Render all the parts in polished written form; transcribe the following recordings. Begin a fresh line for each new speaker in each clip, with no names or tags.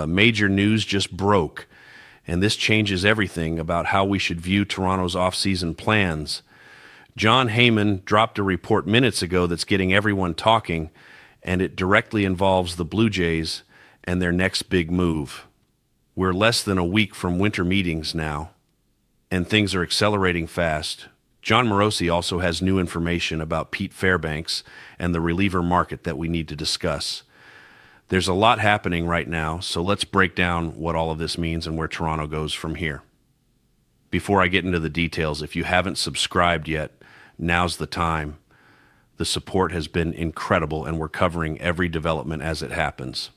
Major news just broke, and this changes everything about how we should view Toronto's offseason plans. John Heyman dropped a report minutes ago that's getting everyone talking, and it directly involves the Blue Jays and their next big move. We're less than a week from winter meetings now, and things are accelerating fast. John Morosi also has new information about Pete Fairbanks and the reliever market that we need to discuss. There's a lot happening right now, so let's break down what all of this means and where Toronto goes from here. Before I get into the details, if you haven't subscribed yet, now's the time. The support has been incredible, and we're covering every development as it happens.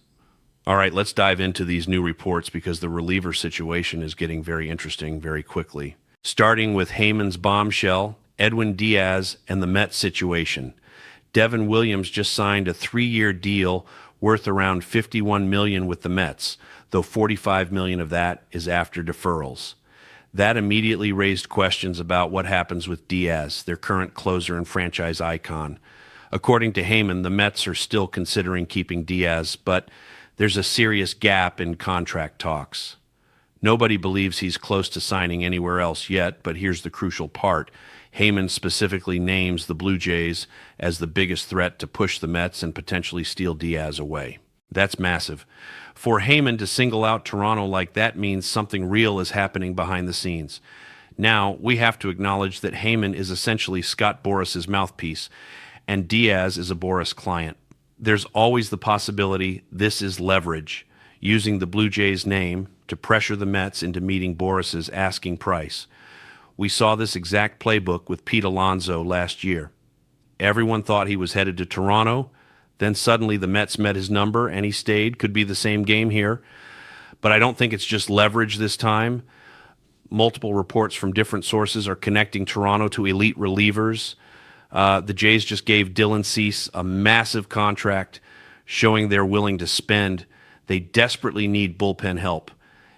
All right, let's dive into these new reports because the reliever situation is getting very interesting very quickly. Starting with Heyman's bombshell, Edwin Diaz and the Mets situation. Devin Williams just signed a 3-year deal worth around $51 million with the Mets, though $45 million of that is after deferrals. That immediately raised questions about what happens with Diaz, their current closer and franchise icon. According to Heyman, the Mets are still considering keeping Diaz, but there's a serious gap in contract talks. Nobody believes he's close to signing anywhere else yet, but here's the crucial part. Heyman specifically names the Blue Jays as the biggest threat to push the Mets and potentially steal Diaz away. That's massive. For Heyman to single out Toronto like that means something real is happening behind the scenes. Now, we have to acknowledge that Heyman is essentially Scott Boras's mouthpiece, and Diaz is a Boras client. There's always the possibility this is leverage, using the Blue Jays' name to pressure the Mets into meeting Boras's asking price. We saw this exact playbook with Pete Alonso last year. Everyone thought he was headed to Toronto. Then suddenly the Mets met his number and he stayed. Could be the same game here. But I don't think it's just leverage this time. Multiple reports from different sources are connecting Toronto to elite relievers. The Jays just gave Dylan Cease a massive contract, showing they're willing to spend. They desperately need bullpen help.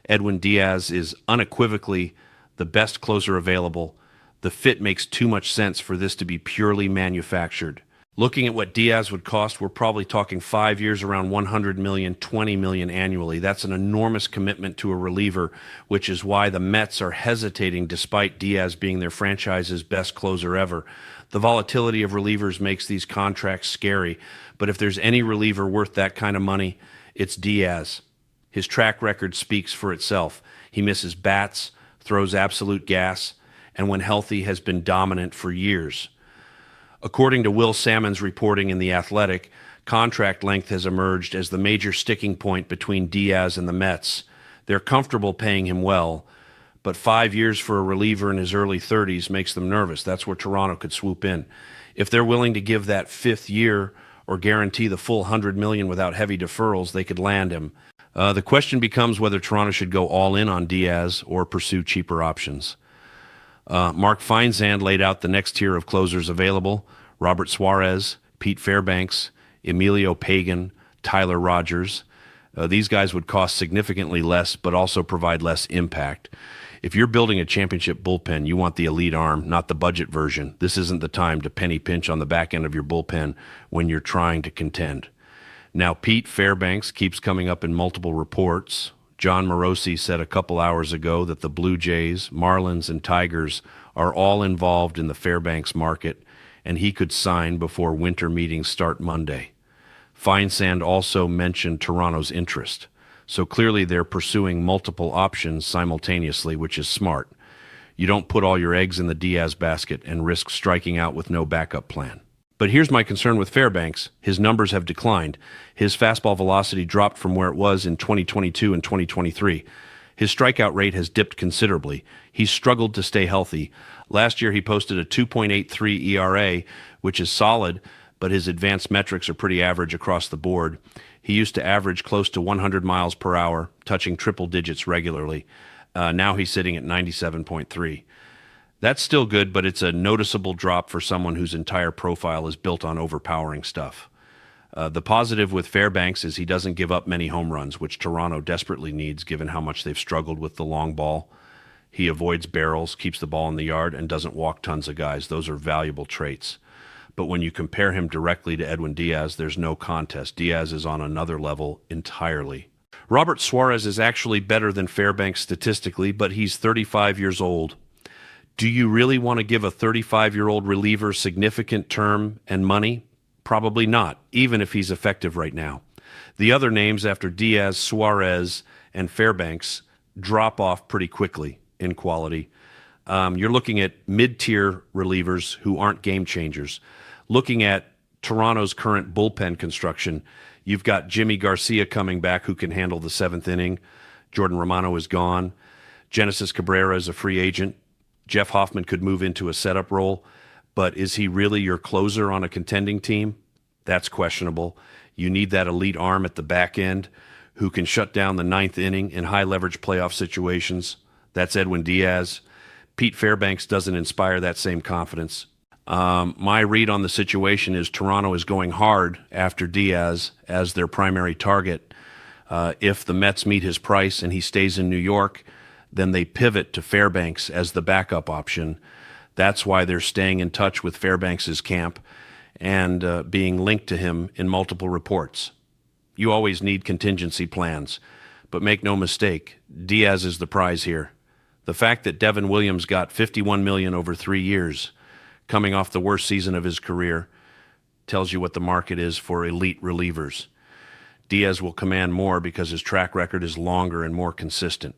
Edwin Diaz is unequivocally the best closer available. The fit makes too much sense for this to be purely manufactured. Looking at what Diaz would cost, we're probably talking 5 years, around $100 million, $20 million annually. That's an enormous commitment to a reliever, which is why the Mets are hesitating despite Diaz being their franchise's best closer ever. The volatility of relievers makes these contracts scary, but if there's any reliever worth that kind of money, it's Diaz. His track record speaks for itself. He misses bats, throws absolute gas, and when healthy has been dominant for years. According to Will Salmon's reporting in The Athletic, contract length has emerged as the major sticking point between Diaz and the Mets. They're comfortable paying him well, but 5 years for a reliever in his early 30s makes them nervous. That's where Toronto could swoop in. If they're willing to give that 5th year or guarantee the full $100 million without heavy deferrals, they could land him. The question becomes whether Toronto should go all in on Diaz or pursue cheaper options. Mark Feinsand laid out the next tier of closers available: Robert Suarez, Pete Fairbanks, Emilio Pagan, Tyler Rogers. These guys would cost significantly less, but also provide less impact. If you're building a championship bullpen, you want the elite arm, not the budget version. This isn't the time to penny pinch on the back end of your bullpen when you're trying to contend. Now, Pete Fairbanks keeps coming up in multiple reports. John Morosi said a couple hours ago that the Blue Jays, Marlins, and Tigers are all involved in the Fairbanks market, and he could sign before winter meetings start Monday. Feinsand also mentioned Toronto's interest. So clearly they're pursuing multiple options simultaneously, which is smart. You don't put all your eggs in the Diaz basket and risk striking out with no backup plan. But here's my concern with Fairbanks. His numbers have declined. His fastball velocity dropped from where it was in 2022 and 2023. His strikeout rate has dipped considerably. He's struggled to stay healthy. Last year he posted a 2.83 ERA, which is solid, but his advanced metrics are pretty average across the board. He used to average close to 100 miles per hour, touching triple digits regularly. Now he's sitting at 97.3. That's still good, but it's a noticeable drop for someone whose entire profile is built on overpowering stuff. The positive with Fairbanks is he doesn't give up many home runs, which Toronto desperately needs given how much they've struggled with the long ball. He avoids barrels, keeps the ball in the yard, and doesn't walk tons of guys. Those are valuable traits. But when you compare him directly to Edwin Diaz, there's no contest. Diaz is on another level entirely. Robert Suarez is actually better than Fairbanks statistically, but he's 35 years old. Do you really want to give a 35-year-old reliever significant term and money? Probably not, even if he's effective right now. The other names after Diaz, Suarez, and Fairbanks drop off pretty quickly in quality. You're looking at mid-tier relievers who aren't game changers. Looking at Toronto's current bullpen construction, you've got Jimmy Garcia coming back who can handle the seventh inning. Jordan Romano is gone. Genesis Cabrera is a free agent. Jeff Hoffman could move into a setup role, but is he really your closer on a contending team? That's questionable. You need that elite arm at the back end who can shut down the ninth inning in high-leverage playoff situations. That's Edwin Diaz. Pete Fairbanks doesn't inspire that same confidence. My read on the situation is Toronto is going hard after Diaz as their primary target. If the Mets meet his price and he stays in New York, then they pivot to Fairbanks as the backup option. That's why they're staying in touch with Fairbanks's camp and being linked to him in multiple reports. You always need contingency plans, but make no mistake, Diaz is the prize here. The fact that Devin Williams got $51 million over 3 years, coming off the worst season of his career, tells you what the market is for elite relievers. Diaz will command more because his track record is longer and more consistent.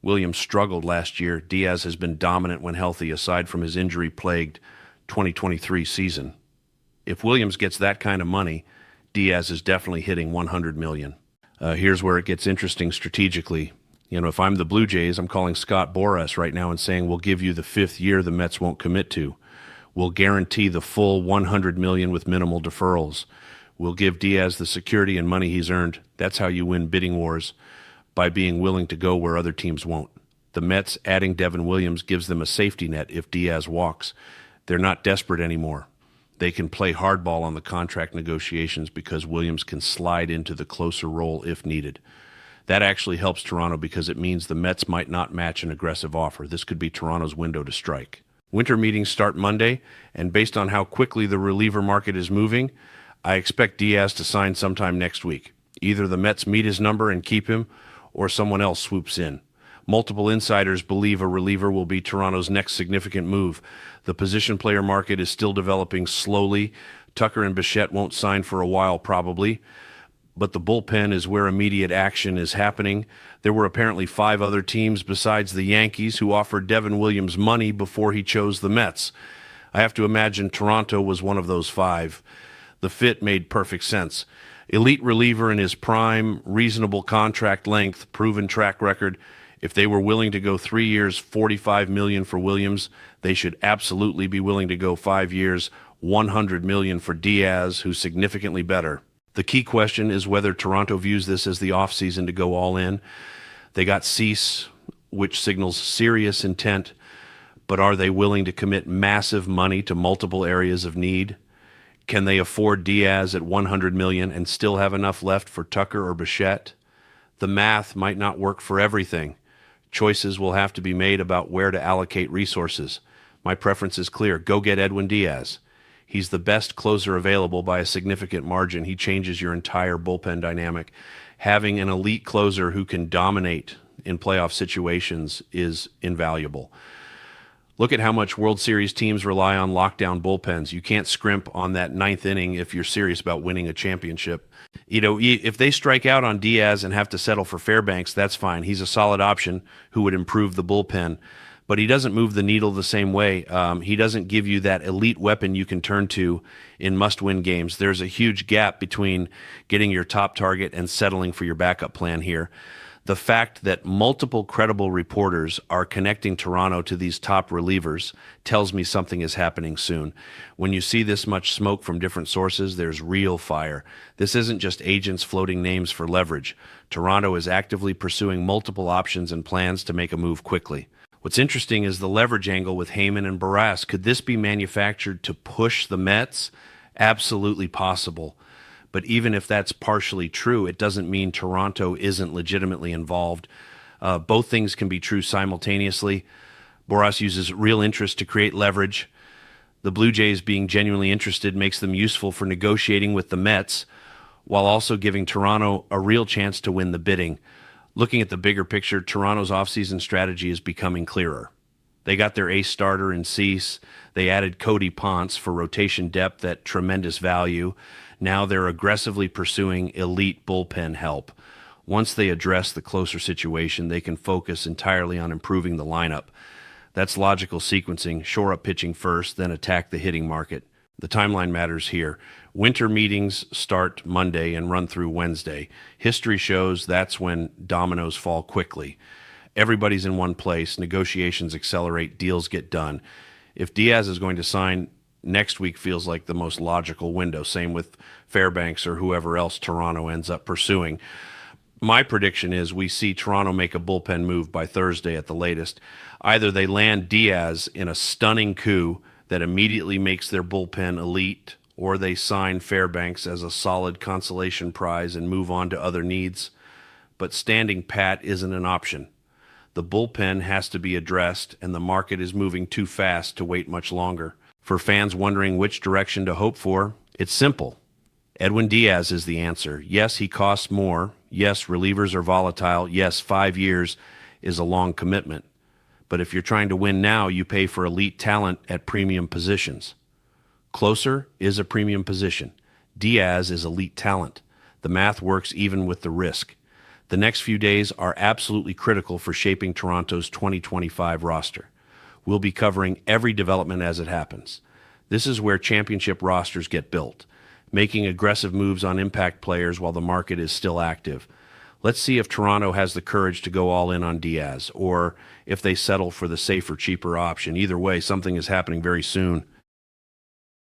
Williams struggled last year. Diaz has been dominant when healthy, aside from his injury-plagued 2023 season. If Williams gets that kind of money, Diaz is definitely hitting $100 million. Here's where it gets interesting strategically. If I'm the Blue Jays, I'm calling Scott Boras right now and saying, we'll give you the 5th year the Mets won't commit to. We'll guarantee the full $100 million with minimal deferrals. We'll give Diaz the security and money he's earned. That's how you win bidding wars, by being willing to go where other teams won't. The Mets adding Devin Williams gives them a safety net if Diaz walks. They're not desperate anymore. They can play hardball on the contract negotiations because Williams can slide into the closer role if needed. That actually helps Toronto because it means the Mets might not match an aggressive offer. This could be Toronto's window to strike. Winter meetings start Monday, and based on how quickly the reliever market is moving, I expect Diaz to sign sometime next week. Either the Mets meet his number and keep him, or someone else swoops in. Multiple insiders believe a reliever will be Toronto's next significant move. The position player market is still developing slowly. Tucker and Bichette won't sign for a while probably, but the bullpen is where immediate action is happening. There were apparently 5 other teams besides the Yankees who offered Devin Williams money before he chose the Mets. I have to imagine Toronto was one of those 5. The fit made perfect sense. Elite reliever in his prime, reasonable contract length, proven track record. If they were willing to go 3 years, $45 million for Williams, they should absolutely be willing to go 5 years, $100 million for Diaz, who's significantly better. The key question is whether Toronto views this as the offseason to go all in. They got Cease, which signals serious intent, but are they willing to commit massive money to multiple areas of need? Can they afford Diaz at $100 million and still have enough left for Tucker or Bichette? The math might not work for everything. Choices will have to be made about where to allocate resources. My preference is clear. Go get Edwin Diaz. He's the best closer available by a significant margin. He changes your entire bullpen dynamic. Having an elite closer who can dominate in playoff situations is invaluable. Look at how much World Series teams rely on lockdown bullpens. You can't scrimp on that ninth inning if you're serious about winning a championship. If they strike out on Diaz and have to settle for Fairbanks, that's fine. He's a solid option who would improve the bullpen. But he doesn't move the needle the same way. He doesn't give you that elite weapon you can turn to in must-win games. There's a huge gap between getting your top target and settling for your backup plan here. The fact that multiple credible reporters are connecting Toronto to these top relievers tells me something is happening soon. When you see this much smoke from different sources, there's real fire. This isn't just agents floating names for leverage. Toronto is actively pursuing multiple options and plans to make a move quickly. What's interesting is the leverage angle with Heyman and Barras. Could this be manufactured to push the Mets? Absolutely possible. But even if that's partially true, it doesn't mean Toronto isn't legitimately involved. Both things can be true simultaneously. Boras uses real interest to create leverage. The Blue Jays being genuinely interested makes them useful for negotiating with the Mets. while also giving Toronto a real chance to win the bidding. Looking at the bigger picture, Toronto's offseason strategy is becoming clearer. They got their ace starter in Cease. They added Cody Ponce for rotation depth at tremendous value. Now they're aggressively pursuing elite bullpen help. Once they address the closer situation, they can focus entirely on improving the lineup. That's logical sequencing. Shore up pitching first, then attack the hitting market. The timeline matters here. Winter meetings start Monday and run through Wednesday. History shows that's when dominoes fall quickly. Everybody's in one place, negotiations accelerate, deals get done. If Diaz is going to sign, next week feels like the most logical window. Same with Fairbanks or whoever else Toronto ends up pursuing. My prediction is we see Toronto make a bullpen move by Thursday at the latest. Either they land Diaz in a stunning coup that immediately makes their bullpen elite, or they sign Fairbanks as a solid consolation prize and move on to other needs. But standing pat isn't an option. The bullpen has to be addressed, and the market is moving too fast to wait much longer. For fans wondering which direction to hope for, it's simple. Edwin Diaz is the answer. Yes, he costs more. Yes, relievers are volatile. Yes, 5 years is a long commitment. But if you're trying to win now, you pay for elite talent at premium positions. Closer is a premium position. Diaz is elite talent. The math works even with the risk. The next few days are absolutely critical for shaping Toronto's 2025 roster. We'll be covering every development as it happens. This is where championship rosters get built, making aggressive moves on impact players while the market is still active. Let's see if Toronto has the courage to go all in on Diaz, or if they settle for the safer, cheaper option. Either way, something is happening very soon.